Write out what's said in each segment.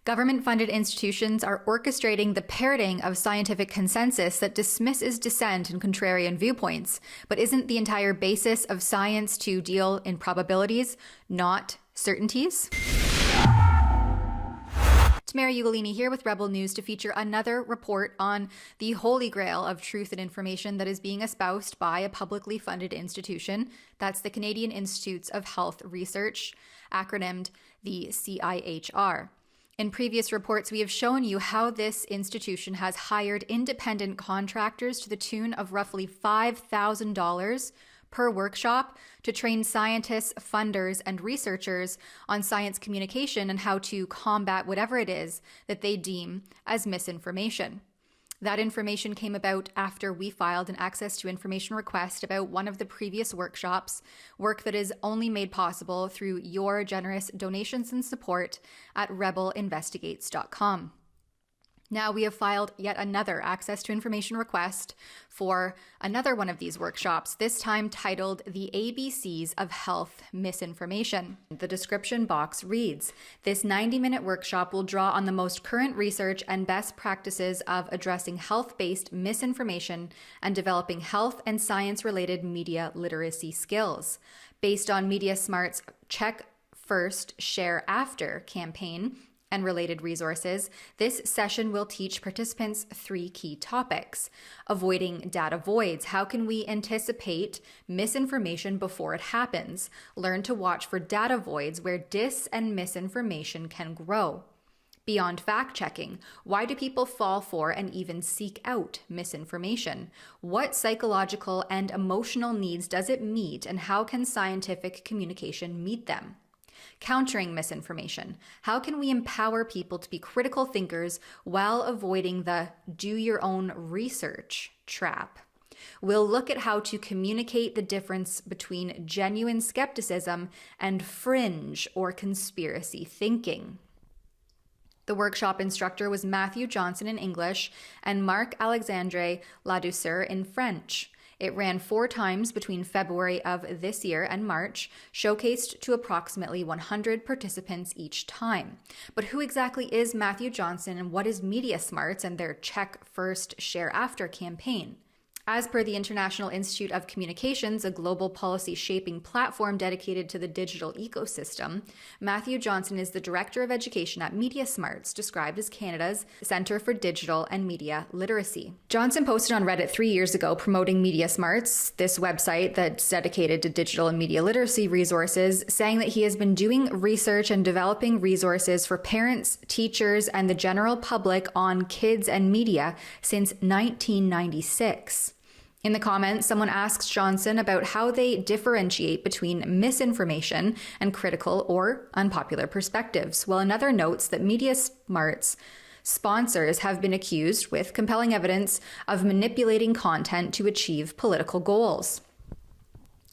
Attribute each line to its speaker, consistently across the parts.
Speaker 1: Government-funded institutions are orchestrating the parroting of scientific consensus that dismisses dissent and contrarian viewpoints. But isn't the entire basis of science to deal in probabilities, not certainties? Tamara Ugolini here with Rebel News to feature another report on the holy grail of truth and information that is being espoused by a publicly funded institution. That's the Canadian Institutes of Health Research, acronymed the CIHR. In previous reports, we have shown you how this institution has hired independent contractors to the tune of roughly $5,000 per workshop to train scientists, funders, and researchers on science communication and how to combat whatever it is that they deem as misinformation. That information came about after we filed an access to information request about one of the previous workshops, work that is only made possible through your generous donations and support at rebelinvestigates.com. Now we have filed yet another access to information request for another one of these workshops, this time titled The ABCs of Health Misinformation. The description box reads, "This 90-minute workshop will draw on the most current research and best practices of addressing health-based misinformation and developing health and science-related media literacy skills. Based on MediaSmart's Check First, Share After campaign, and related resources, this session will teach participants 3 key topics. Avoiding data voids. How can we anticipate misinformation before it happens? Learn to watch for data voids where dis and misinformation can grow. Beyond fact-checking. Why do people fall for and even seek out misinformation? What psychological and emotional needs does it meet, and how can scientific communication meet them? Countering misinformation. How can we empower people to be critical thinkers while avoiding the do your own research trap? We'll look at how to communicate the difference between genuine skepticism and fringe or conspiracy thinking." The workshop instructor was Matthew Johnson in English and Marc-Alexandre Ladouceur in French. It ran 4 times between February of this year and March, showcased to approximately 100 participants each time. But who exactly is Matthew Johnson, and what is MediaSmarts and their Check First, Share After campaign? As per the International Institute of Communications, a global policy shaping platform dedicated to the digital ecosystem, Matthew Johnson is the Director of Education at MediaSmarts, described as Canada's Centre for Digital and Media Literacy. Johnson posted on Reddit 3 years ago promoting MediaSmarts, this website that's dedicated to digital and media literacy resources, saying that he has been doing research and developing resources for parents, teachers, and the general public on kids and media since 1996. In the comments, someone asks Johnson about how they differentiate between misinformation and critical or unpopular perspectives, while another notes that MediaSmart's sponsors have been accused, with compelling evidence, of manipulating content to achieve political goals.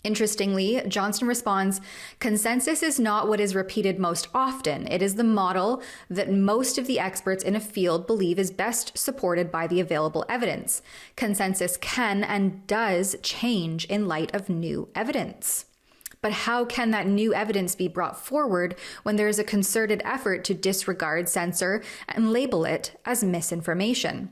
Speaker 1: Interestingly, Johnson responds, "Consensus is not what is repeated most often. It is the model that most of the experts in a field believe is best supported by the available evidence. Consensus can and does change in light of new evidence." But how can that new evidence be brought forward when there is a concerted effort to disregard, censor, and label it as misinformation?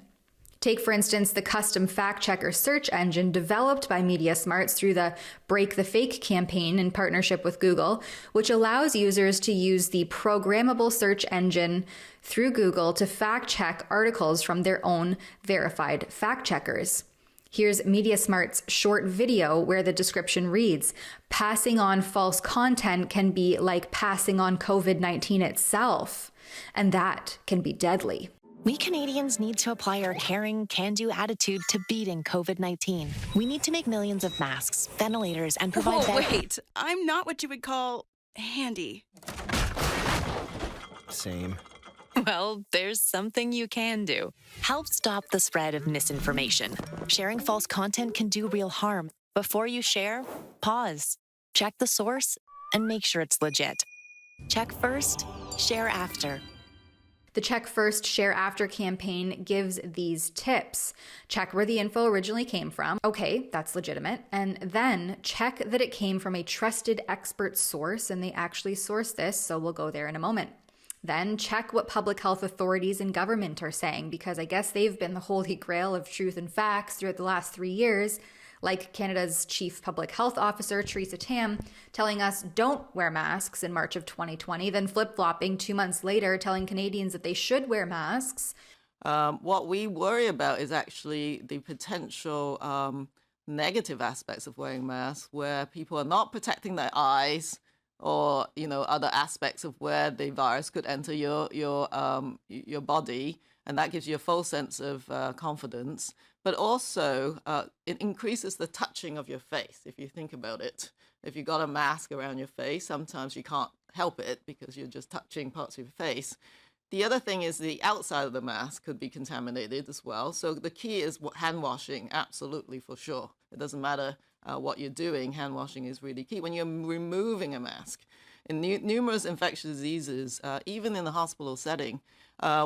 Speaker 1: Take, for instance, the custom fact-checker search engine developed by MediaSmarts through the Break the Fake campaign in partnership with Google, which allows users to use the programmable search engine through Google to fact-check articles from their own verified fact-checkers. Here's MediaSmart's short video where the description reads, "Passing on false content can be like passing on COVID-19 itself, and that can be deadly."
Speaker 2: We Canadians need to apply our caring, can-do attitude to beating COVID-19. We need to make millions of masks, ventilators, and provide
Speaker 3: Wait, I'm not what you would call handy.
Speaker 4: Same.
Speaker 2: Well, there's something you can do. Help stop the spread of misinformation. Sharing false content can do real harm. Before you share, pause. Check the source and make sure it's legit. Check first, share after.
Speaker 1: The Check First, Share After campaign gives these tips. Check where the info originally came from. Okay, that's legitimate. And then check that it came from a trusted expert source, and they actually sourced this, so we'll go there in a moment. Then check what public health authorities and government are saying, because I guess they've been the holy grail of truth and facts throughout the last 3 years, like Canada's Chief Public Health Officer, Theresa Tam, telling us don't wear masks in March of 2020, then flip-flopping 2 months later, telling Canadians that they should wear masks.
Speaker 4: What we worry about is actually the potential negative aspects of wearing masks, where people are not protecting their eyes, or other aspects of where the virus could enter your body, and that gives you a false sense of confidence. But also, it increases the touching of your face. If you think about it, if you got a mask around your face, sometimes you can't help it because you're just touching parts of your face. The other thing is the outside of the mask could be contaminated as well. So the key is hand washing, absolutely, for sure. It doesn't matter what you're doing, hand washing is really key. When you're removing a mask, in numerous infectious diseases, even in the hospital setting,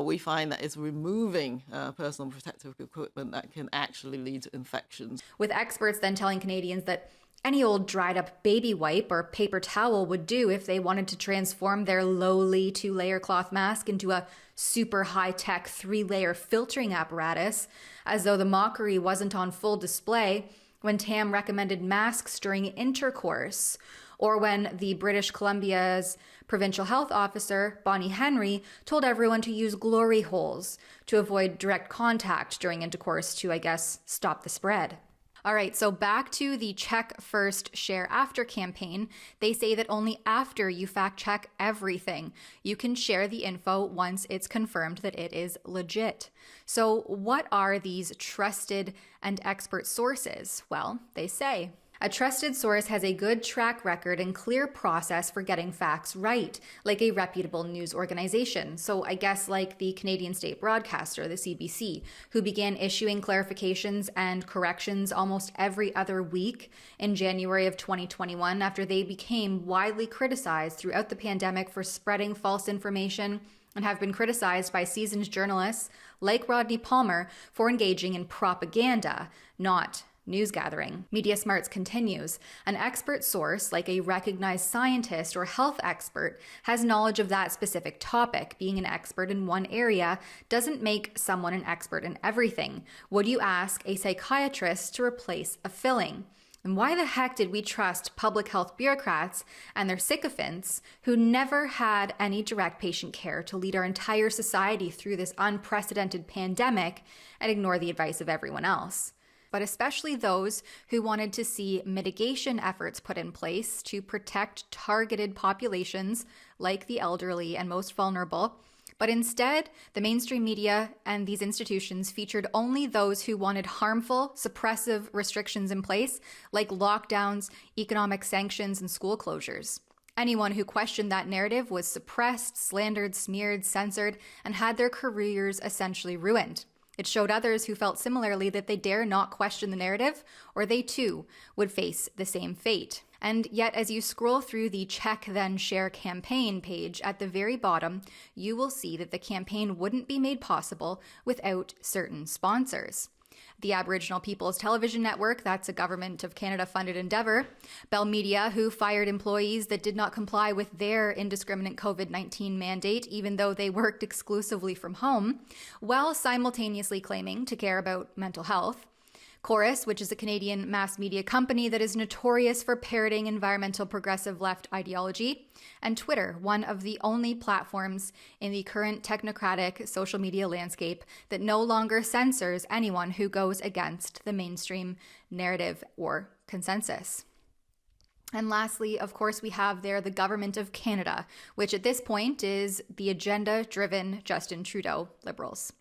Speaker 4: we find that it's removing personal protective equipment that can actually lead to infections.
Speaker 1: With experts then telling Canadians that any old dried up baby wipe or paper towel would do if they wanted to transform their lowly 2-layer cloth mask into a super high-tech 3-layer filtering apparatus, as though the mockery wasn't on full display when Tam recommended masks during intercourse, or when the British Columbia's provincial health officer, Bonnie Henry, told everyone to use glory holes to avoid direct contact during intercourse to, I guess, stop the spread. All right, so back to the Check First, Share After campaign. They say that only after you fact check everything, you can share the info once it's confirmed that it is legit. So what are these trusted and expert sources? Well, they say a trusted source has a good track record and clear process for getting facts right, like a reputable news organization. So I guess like the Canadian state broadcaster, the CBC, who began issuing clarifications and corrections almost every other week in January of 2021 after they became widely criticized throughout the pandemic for spreading false information and have been criticized by seasoned journalists like Rodney Palmer for engaging in propaganda, not news gathering. Media Smarts continues. An expert source, like a recognized scientist or health expert, has knowledge of that specific topic. Being an expert in one area doesn't make someone an expert in everything. Would you ask a psychiatrist to replace a filling? And why the heck did we trust public health bureaucrats and their sycophants who never had any direct patient care to lead our entire society through this unprecedented pandemic and ignore the advice of everyone else? But especially those who wanted to see mitigation efforts put in place to protect targeted populations like the elderly and most vulnerable. But instead, the mainstream media and these institutions featured only those who wanted harmful, suppressive restrictions in place, like lockdowns, economic sanctions, and school closures. Anyone who questioned that narrative was suppressed, slandered, smeared, censored, and had their careers essentially ruined. It showed others who felt similarly that they dare not question the narrative, or they too would face the same fate. And yet, as you scroll through the Check Then Share campaign page at the very bottom, you will see that the campaign wouldn't be made possible without certain sponsors. The Aboriginal People's Television Network, that's a Government of Canada-funded endeavor. Bell Media, who fired employees that did not comply with their indiscriminate COVID-19 mandate, even though they worked exclusively from home, while simultaneously claiming to care about mental health. Chorus, which is a Canadian mass media company that is notorious for parroting environmental progressive left ideology, and Twitter, one of the only platforms in the current technocratic social media landscape that no longer censors anyone who goes against the mainstream narrative or consensus. And lastly, of course, we have there the Government of Canada, which at this point is the agenda-driven Justin Trudeau Liberals.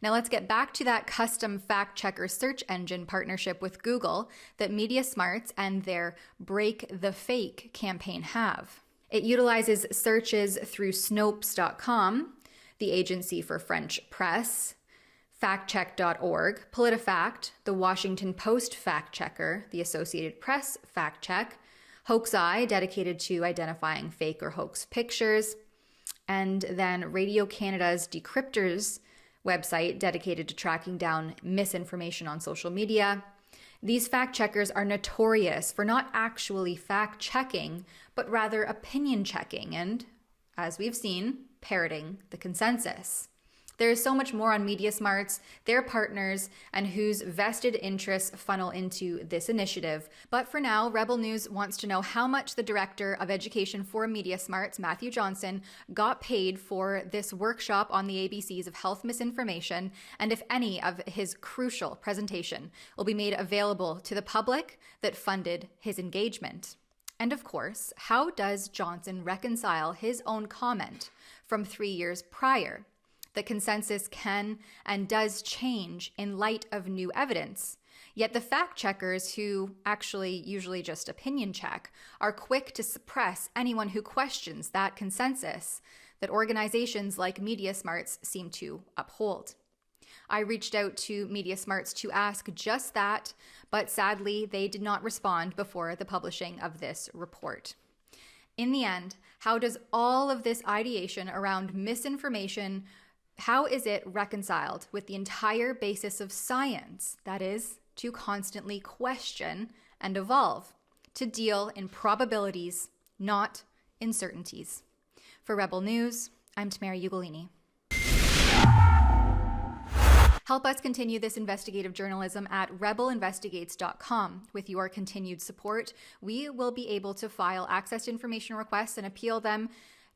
Speaker 1: Now let's get back to that custom fact checker search engine partnership with Google that Media Smarts and their Break the Fake campaign have. It utilizes searches through Snopes.com, the Agency for French Press, factcheck.org, PolitiFact, the Washington Post fact checker, the Associated Press fact check, HoaxEye, dedicated to identifying fake or hoax pictures, and then Radio Canada's Decryptors website dedicated to tracking down misinformation on social media. These fact checkers are notorious for not actually fact checking, but rather opinion checking, and as we've seen, parroting the consensus. There is so much more on MediaSmarts, their partners, and whose vested interests funnel into this initiative. But for now, Rebel News wants to know how much the Director of Education for MediaSmarts, Matthew Johnson, got paid for this workshop on the ABCs of health misinformation, and if any of his crucial presentation will be made available to the public that funded his engagement. And of course, how does Johnson reconcile his own comment from 3 years prior? The consensus can and does change in light of new evidence. Yet the fact checkers, who actually usually just opinion check, are quick to suppress anyone who questions that consensus that organizations like MediaSmarts seem to uphold. I reached out to MediaSmarts to ask just that, but sadly they did not respond before the publishing of this report. In the end, how does all of this ideation around misinformation, how is it reconciled with the entire basis of science? That is, to constantly question and evolve, to deal in probabilities, not in certainties. For Rebel News, I'm Tamara Ugolini. Help us continue this investigative journalism at rebelinvestigates.com. With your continued support, we will be able to file access to information requests and appeal them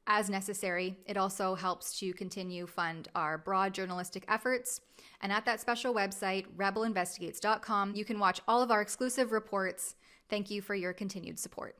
Speaker 1: as necessary. It also helps to continue fund our broad journalistic efforts. And at that special website, rebelinvestigates.com, you can watch all of our exclusive reports. Thank you for your continued support.